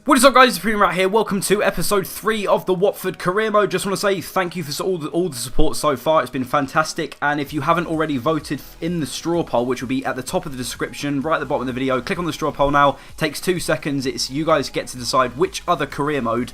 What is up, guys? ThePremiumRat here. Welcome to episode 3 of the Watford career mode. Just want to say thank you for all the support so far. It's been fantastic. And if you haven't already voted in the straw poll, which will be at the top of the description, right at the bottom of the video, click on the straw poll now. It takes 2 seconds. It's you guys get to decide which other career mode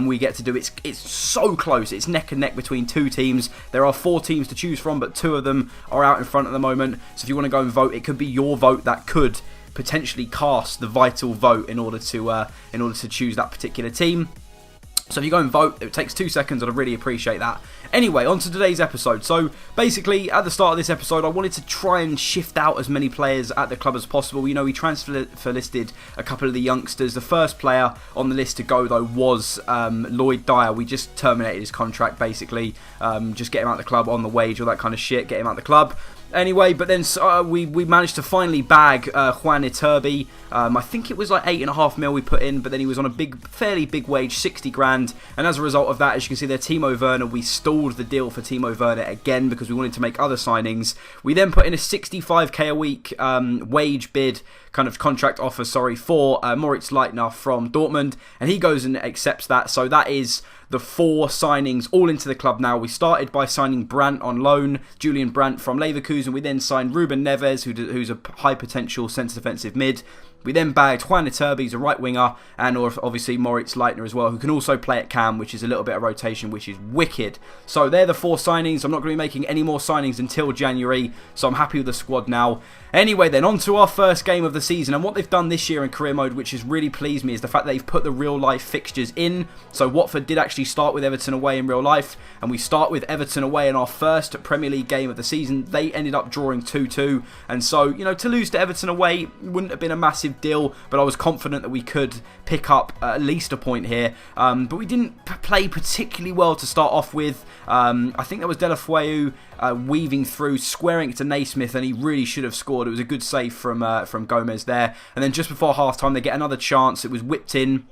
we get to do. It's so close. It's neck and neck between 2 teams. There are 4 teams to choose from, but 2 of them are out in front at the moment. So if you want to go and vote, it could be your vote that could potentially cast the vital vote in order to choose that particular team. So if you go and vote, it takes 2 seconds, and I'd really appreciate that. Anyway, on to today's episode. So basically, at the start of this episode, I wanted to try and shift out as many players at the club as possible. You know, we transfer listed a couple of the youngsters. The first player on the list to go, though, was Lloyd Dyer. We just terminated his contract, basically. Just get him out of the club on the wage, all that kind of shit, get him out of the club. Anyway, but then we managed to finally bag Juan Iturbi. I think it was like 8.5 mil we put in, but then he was on a fairly big wage, 60 grand. And as a result of that, as you can see there, Timo Werner, we stalled the deal for Timo Werner again because we wanted to make other signings. We then put in a 65k a week wage bid, kind of contract offer, for Moritz Leitner from Dortmund, and he goes and accepts that. So that is the 4 signings all into the club now. We started by signing Brandt on loan, Julian Brandt from Leverkusen. We then signed Ruben Neves, who's a high potential centre defensive mid. We then bagged Juan Iturbi, he's a right winger, and obviously Moritz Leitner as well, who can also play at cam, which is a little bit of rotation, which is wicked. So they're the 4 signings. I'm not going to be making any more signings until January, so I'm happy with the squad now. Anyway, then on to our first game of the season, and what they've done this year in career mode, which has really pleased me, is the fact that they've put the real life fixtures in. So Watford did actually start with Everton away in real life, and we start with Everton away in our first Premier League game of the season. They ended up drawing 2-2, and so, you know, to lose to Everton away wouldn't have been a massive deal, but I was confident that we could pick up at least a point here. But we didn't play particularly well to start off with. I think that was Deulofeu weaving through, squaring it to Naismith, and he really should have scored. It was a good save from Gomez there. And then just before half-time, they get another chance. It was whipped in.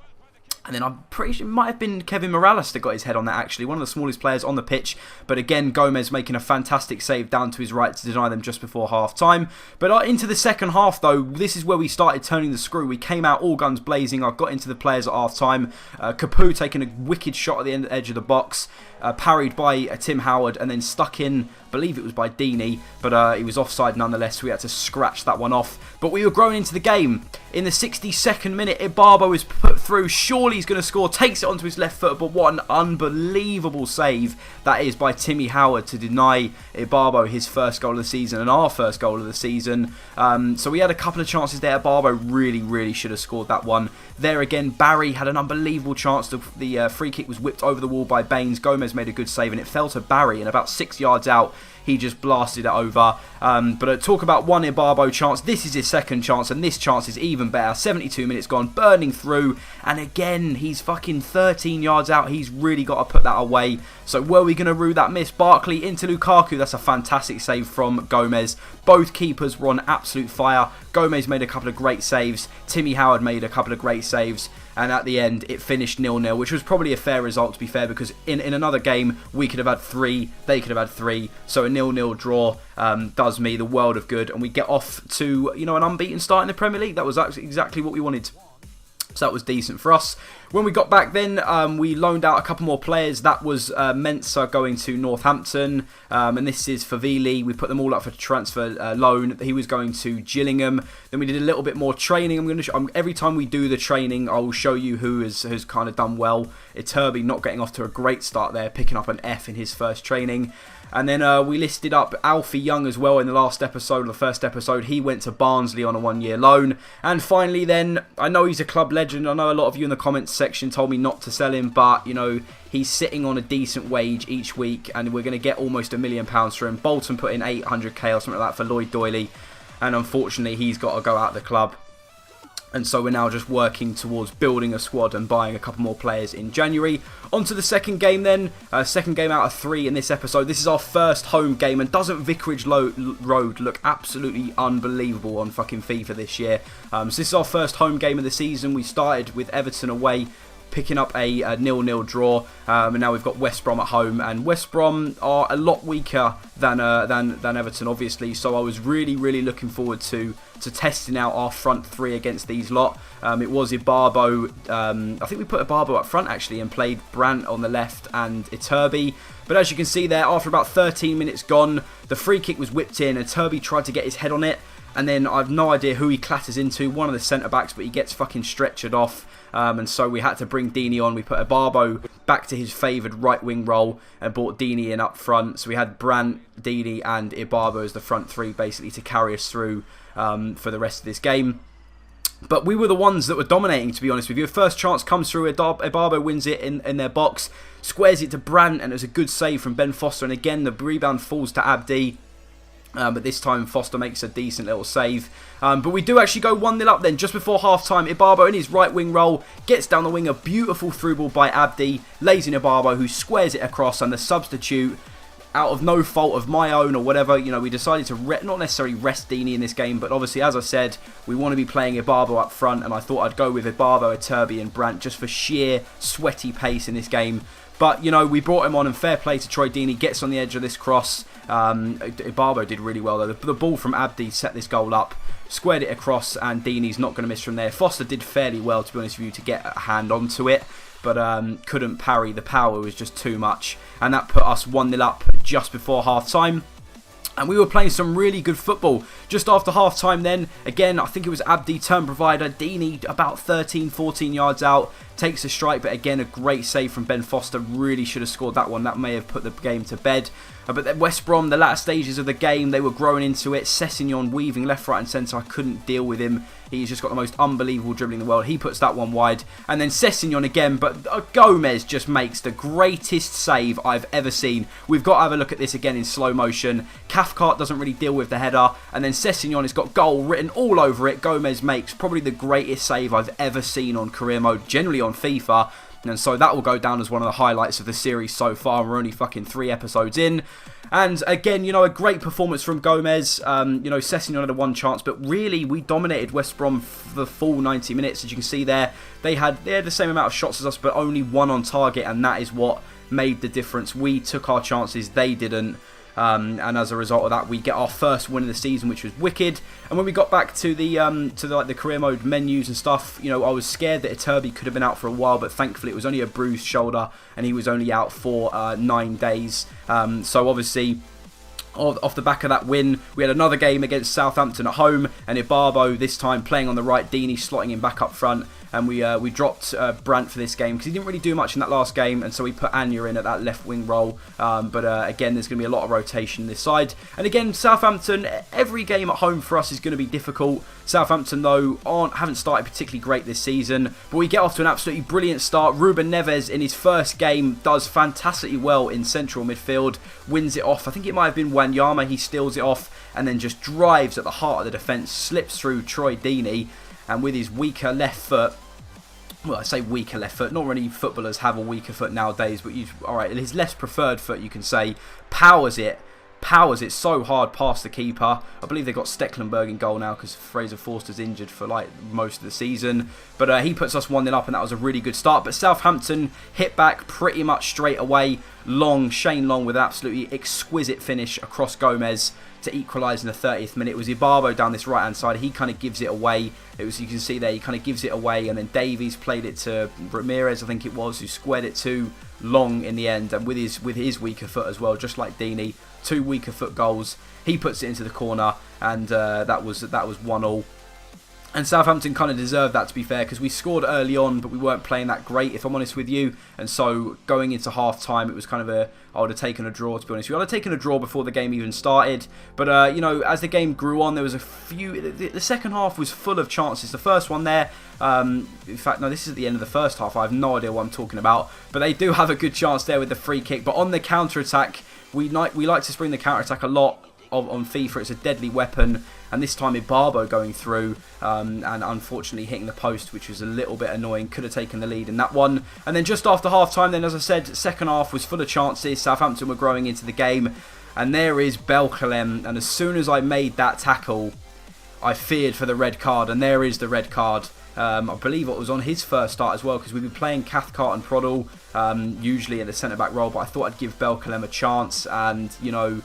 And then I'm pretty sure it might have been Kevin Morales that got his head on that, actually. One of the smallest players on the pitch. But again, Gomez making a fantastic save down to his right to deny them just before half-time. But into the second half, though, this is where we started turning the screw. We came out all guns blazing. I got into the players at half-time. Capoue taking a wicked shot at the edge of the box. Parried by Tim Howard and then stuck in, I believe it was by Deeney, but he was offside nonetheless, so we had to scratch that one off. But we were growing into the game. In the 62nd minute, Ibarbo is put through. Surely he's going to score, takes it onto his left foot, but what an unbelievable save that is by Timmy Howard to deny Ibarbo his first goal of the season and our first goal of the season. So we had a couple of chances there. Ibarbo really should have scored that one. There again, Barry had an unbelievable chance. The free kick was whipped over the wall by Baines. Gomez made a good save and it fell to Barry, and about 6 yards out he just blasted it over. But talk about one Ibarbo chance. This is his second chance, and this chance is even better. 72 minutes gone, burning through, and again he's fucking 13 yards out. He's really got to put that away. So were we going to rue that miss? Barkley into Lukaku. That's a fantastic save from Gomez. Both keepers were on absolute fire. Gomez made a couple of great saves. Timmy Howard made a couple of great saves. And at the end, it finished 0-0, which was probably a fair result, to be fair, because in another game, we could have had 3, they could have had 3. So a 0-0 draw does me the world of good, and we get off to, you know, an unbeaten start in the Premier League. That was exactly what we wanted. So that was decent for us. When we got back then, we loaned out a couple more players. That was Mensah going to Northampton, and this is Favili. We put them all up for transfer loan. He was going to Gillingham. Then we did a little bit more training. Every time we do the training, I'll show you who has kind of done well. Iturbi not getting off to a great start there, picking up an F in his first training. And then we listed up Alfie Young as well in the last episode, the first episode. He went to Barnsley on a 1-year loan. And finally then, I know he's a club legend. I know a lot of you in the comments section told me not to sell him, but, you know, he's sitting on a decent wage each week, and we're going to get almost £1 million for him. Bolton put in 800k or something like that for Lloyd Doyley, and unfortunately he's got to go out of the club. And so we're now just working towards building a squad and buying a couple more players in January. On to the second game then. Second game out of 3 in this episode. This is our first home game. And doesn't Vicarage Road look absolutely unbelievable on fucking FIFA this year? So this is our first home game of the season. We started with Everton away. picking up a 0-0 draw, and now we've got West Brom at home, and West Brom are a lot weaker than Everton, obviously, so I was really looking forward to testing out our front three against these lot. It was Ibarbo, I think we put Ibarbo up front actually and played Brandt on the left and Iturbi. But as you can see there, after about 13 minutes gone, the free kick was whipped in. Iturbi tried to get his head on it, and then I've no idea who he clatters into, one of the centre-backs, but he gets fucking stretchered off. And so we had to bring Deeney on. We put Ibarbo back to his favoured right-wing role and brought Deeney in up front. So we had Brandt, Deeney and Ibarbo as the front three, basically, to carry us through for the rest of this game. But we were the ones that were dominating, to be honest with you. First chance comes through, Ibarbo wins it in their box, squares it to Brandt, and it was a good save from Ben Foster. And again, the rebound falls to Abdi. But this time Foster makes a decent little save. But we do actually go 1-0 up then, just before half-time. Ibarbo in his right wing role, gets down the wing, a beautiful through ball by Abdi, lays in Ibarbo, who squares it across, and the substitute, out of no fault of my own or whatever, you know, we decided to not necessarily rest Deeney in this game, but obviously, as I said, we want to be playing Ibarbo up front, and I thought I'd go with Ibarbo, Iturbi and Brandt just for sheer sweaty pace in this game. But, you know, we brought him on, and fair play to Troy Deeney, gets on the edge of this cross. Ibarbo did really well, though. The ball from Abdi set this goal up, squared it across, and Deeney's not going to miss from there. Foster did fairly well, to be honest with you, to get a hand onto it, but couldn't parry. The power was just too much, and that put us 1-0 up just before half-time. And we were playing some really good football. Just after half-time then, again, I think it was Abdi, turn provider. Deeney about 13-14 yards out, takes a strike, but again, a great save from Ben Foster. Really should have scored that one. That may have put the game to bed. But then West Brom, the latter stages of the game, they were growing into it. Sessegnon weaving left, right and centre. I couldn't deal with him. He's just got the most unbelievable dribbling in the world. He puts that one wide. And then Sessegnon again, but Gomez just makes the greatest save I've ever seen. We've got to have a look at this again in slow motion. Cathcart doesn't really deal with the header. And then Sessegnon has got goal written all over it. Gomez makes probably the greatest save I've ever seen on career mode, generally on FIFA. And so that will go down as one of the highlights of the series so far. We're only fucking 3 episodes in. And again, you know, a great performance from Gomez. You know, Sessegnon had a one chance, but really we dominated West Brom for the full 90 minutes. As you can see there, they had the same amount of shots as us, but only one on target, and that is what made the difference. We took our chances, they didn't. And as a result of that, we get our first win of the season, which was wicked. And when we got back to the career mode menus and stuff, you know, I was scared that Iturbi could have been out for a while, but thankfully it was only a bruised shoulder, and he was only out for 9 days. So obviously, off the back of that win, we had another game against Southampton at home, and Ibarbo this time playing on the right, Deeney slotting him back up front. And we dropped Brandt for this game because he didn't really do much in that last game, and so we put Anya in at that left wing role. But again, there's going to be a lot of rotation this side. And again, Southampton, every game at home for us is going to be difficult. Southampton, though, haven't started particularly great this season, but we get off to an absolutely brilliant start. Ruben Neves, in his first game, does fantastically well in central midfield, wins it off. I think it might have been Wanyama. He steals it off and then just drives at the heart of the defence, slips through Troy Deeney, and with his weaker left foot, well, I say weaker left foot, not many footballers have a weaker foot nowadays, but alright, his less preferred foot, you can say, powers it so hard past the keeper. I believe they got Stecklenburg in goal now because Fraser Forster's injured for like most of the season. But he puts us 1-0 up, and that was a really good start. But Southampton hit back pretty much straight away. Shane Long with an absolutely exquisite finish across Gomez to equalise in the 30th minute. It was Ibarbo down this right hand side. He kind of gives it away. You can see there, he kind of gives it away, and then Davies played it to Ramirez, I think it was, who squared it to Long in the end, and with his weaker foot as well, just like Deeney, 2 weaker foot goals. He puts it into the corner, and that was 1-1. And Southampton kind of deserved that, to be fair, because we scored early on, but we weren't playing that great, if I'm honest with you. And so going into half-time, it was kind of I would have taken a draw, to be honest with you. I'd have taken a draw before the game even started. But, you know, as the game grew on, there was a few... The second half was full of chances. The first one there... in fact, no, this is at the end of the first half. I have no idea what I'm talking about. But they do have a good chance there with the free kick. But on the counter-attack, we like to spring the counter-attack a lot on FIFA. It's a deadly weapon. And this time Ibarbo going through and unfortunately hitting the post, which was a little bit annoying. Could have taken the lead in that one. And then just after half-time, then, as I said, second half was full of chances. Southampton were growing into the game. And there is Belkalem. And as soon as I made that tackle, I feared for the red card. And there is the red card. I believe it was on his first start as well, because we've been playing Cathcart and Proddle, usually in the centre-back role, but I thought I'd give Belkalem a chance, and, you know,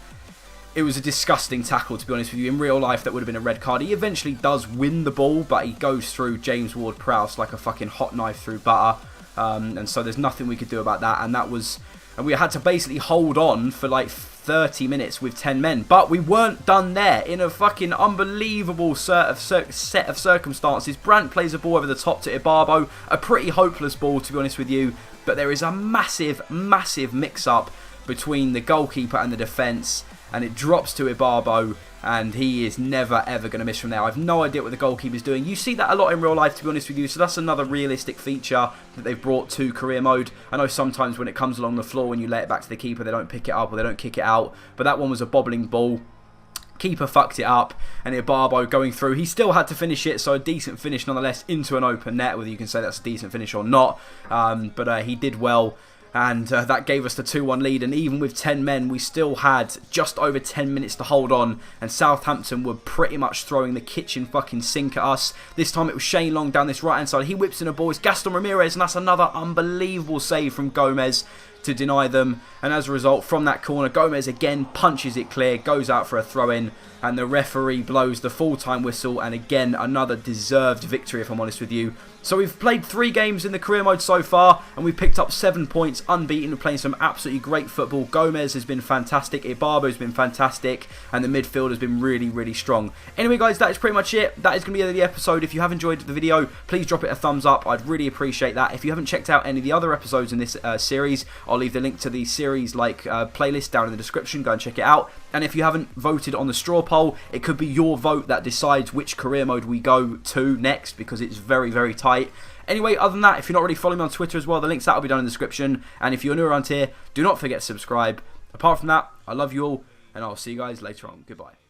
it was a disgusting tackle, to be honest with you. In real life, that would have been a red card. He eventually does win the ball, but he goes through James Ward-Prowse like a fucking hot knife through butter. And so there's nothing we could do about that. And we had to basically hold on for like 30 minutes with 10 men. But we weren't done there. In a fucking unbelievable set of circumstances, Brandt plays a ball over the top to Ibarbo. A pretty hopeless ball, to be honest with you. But there is a massive, massive mix-up between the goalkeeper and the defence, and it drops to Ibarbo, and he is never ever going to miss from there. I have no idea what the goalkeeper's doing. You see that a lot in real life, to be honest with you, so that's another realistic feature that they've brought to career mode. I know sometimes when it comes along the floor, when you let it back to the keeper, they don't pick it up or they don't kick it out, but that one was a bobbling ball. Keeper fucked it up, and Ibarbo going through. He still had to finish it, so a decent finish nonetheless into an open net, whether you can say that's a decent finish or not. But he did well. And that gave us the 2-1 lead. And even with 10 men, we still had just over 10 minutes to hold on. And Southampton were pretty much throwing the kitchen fucking sink at us. This time it was Shane Long down this right-hand side. He whips in a ball. It's Gaston Ramirez. And that's another unbelievable save from Gomez to deny them. And as a result, from that corner, Gomez again punches it clear. Goes out for a throw-in. And the referee blows the full-time whistle. And again, another deserved victory, if I'm honest with you. So we've played 3 games in the career mode so far, and we've picked up 7 points, unbeaten. We're playing some absolutely great football. Gomez has been fantastic, Ibarbo has been fantastic, and the midfield has been really, really strong. Anyway, guys, that is pretty much it. That is going to be the end of the episode. If you have enjoyed the video, please drop it a thumbs up. I'd really appreciate that. If you haven't checked out any of the other episodes in this series, I'll leave the link to the series playlist down in the description. Go and check it out. And if you haven't voted on the straw poll, it could be your vote that decides which career mode we go to next, because it's very, very tight. Anyway, other than that, if you're not already following me on Twitter as well, the links that will be down in the description. And if you're new around here, do not forget to subscribe. Apart from that, I love you all, and I'll see you guys later on. Goodbye.